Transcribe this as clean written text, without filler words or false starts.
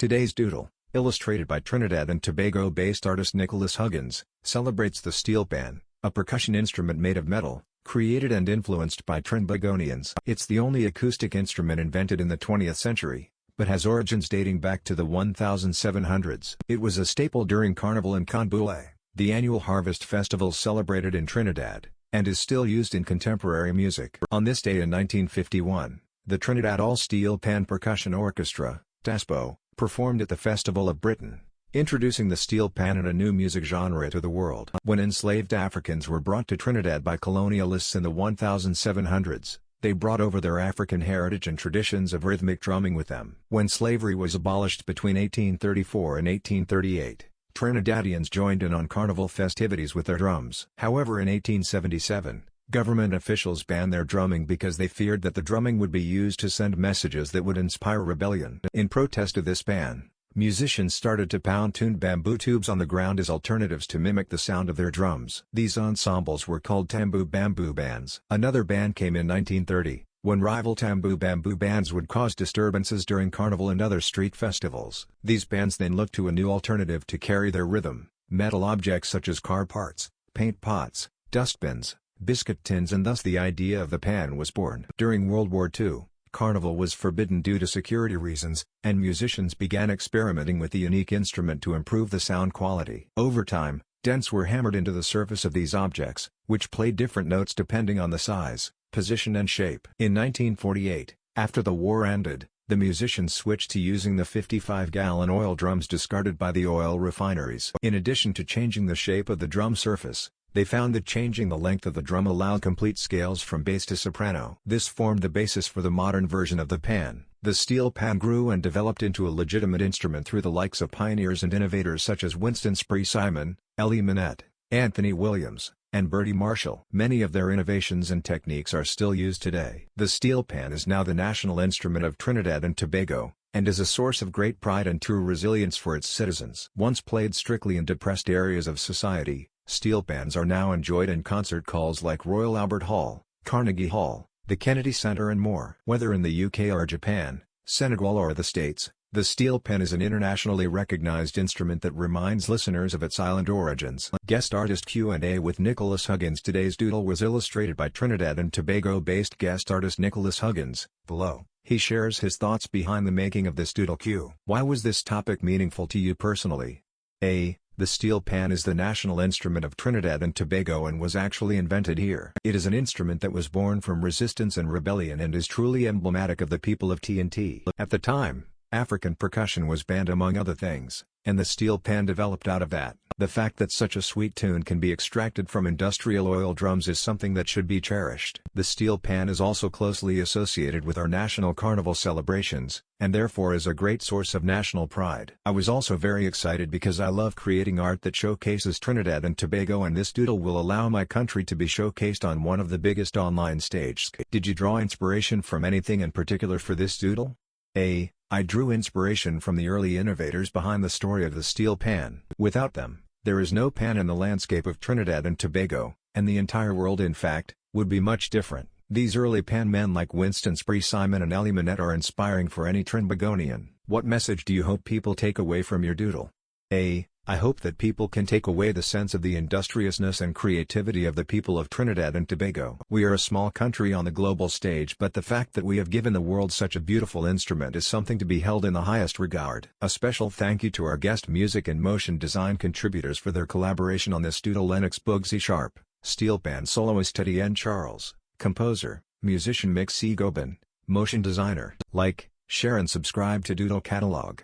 Today's Doodle, illustrated by Trinidad and Tobago-based artist Nicholas Huggins, celebrates the steelpan, a percussion instrument made of metal, created and influenced by Trinbagonians. It's the only acoustic instrument invented in the 20th century, but has origins dating back to the 1700s. It was a staple during Carnival in Canboulay, the annual harvest festival celebrated in Trinidad, and is still used in contemporary music. On this day in 1951, the Trinidad All-Steel Pan Percussion Orchestra, TASPO, performed at the Festival of Britain, introducing the steel pan and a new music genre to the world. When enslaved Africans were brought to Trinidad by colonialists in the 1700s, they brought over their African heritage and traditions of rhythmic drumming with them. When slavery was abolished between 1834 and 1838, Trinidadians joined in on carnival festivities with their drums. However, in 1877, government officials banned their drumming because they feared that the drumming would be used to send messages that would inspire rebellion. In protest to this ban, musicians started to pound tuned bamboo tubes on the ground as alternatives to mimic the sound of their drums. These ensembles were called tambu bamboo bands. Another ban came in 1930, when rival tambu bamboo bands would cause disturbances during carnival and other street festivals. These bands then looked to a new alternative to carry their rhythm: metal objects such as car parts, paint pots, dustbins, biscuit tins, and thus the idea of the pan was born. During World War II, carnival was forbidden due to security reasons, and musicians began experimenting with the unique instrument to improve the sound quality. Over time, dents were hammered into the surface of these objects, which played different notes depending on the size, position and shape. In 1948, after the war ended, the musicians switched to using the 55-gallon oil drums discarded by the oil refineries. In addition to changing the shape of the drum surface, they found that changing the length of the drum allowed complete scales from bass to soprano. This formed the basis for the modern version of the pan. The steel pan grew and developed into a legitimate instrument through the likes of pioneers and innovators such as Winston Spree-Simon, Ellie Minette, Anthony Williams, and Bertie Marshall. Many of their innovations and techniques are still used today. The steel pan is now the national instrument of Trinidad and Tobago, and is a source of great pride and true resilience for its citizens. Once played strictly in depressed areas of society, steel pans are now enjoyed in concert halls like Royal Albert Hall, Carnegie Hall, the Kennedy Center and more. Whether in the UK or Japan, Senegal or the States, the steel pan is an internationally recognized instrument that reminds listeners of its island origins. Guest artist Q&A with Nicholas Huggins. Today's Doodle was illustrated by Trinidad and Tobago-based guest artist Nicholas Huggins. Below, he shares his thoughts behind the making of this Doodle Q. Why was this topic meaningful to you personally? A. The steel pan is the national instrument of Trinidad and Tobago and was actually invented here. It is an instrument that was born from resistance and rebellion and is truly emblematic of the people of TNT. At the time, African percussion was banned among other things, and the steel pan developed out of that. The fact that such a sweet tune can be extracted from industrial oil drums is something that should be cherished. The steel pan is also closely associated with our national carnival celebrations, and therefore is a great source of national pride. I was also very excited because I love creating art that showcases Trinidad and Tobago, and this doodle will allow my country to be showcased on one of the biggest online stages. Did you draw inspiration from anything in particular for this doodle? A. I drew inspiration from the early innovators behind the story of the steel pan. Without them, there is no pan in the landscape of Trinidad and Tobago, and the entire world in fact, would be much different. These early pan men like Winston Spree-Simon and Ellie Minette are inspiring for any Trinbagonian. What message do you hope people take away from your doodle? A. I hope that people can take away the sense of the industriousness and creativity of the people of Trinidad and Tobago. We are a small country on the global stage, but the fact that we have given the world such a beautiful instrument is something to be held in the highest regard. A special thank you to our guest music and motion design contributors for their collaboration on this doodle: Lennox Bugsy Sharp, steel pan soloist Teddy N. Charles, composer, musician Mick C. Gobin, motion designer. Like, share and subscribe to Doodle Catalog.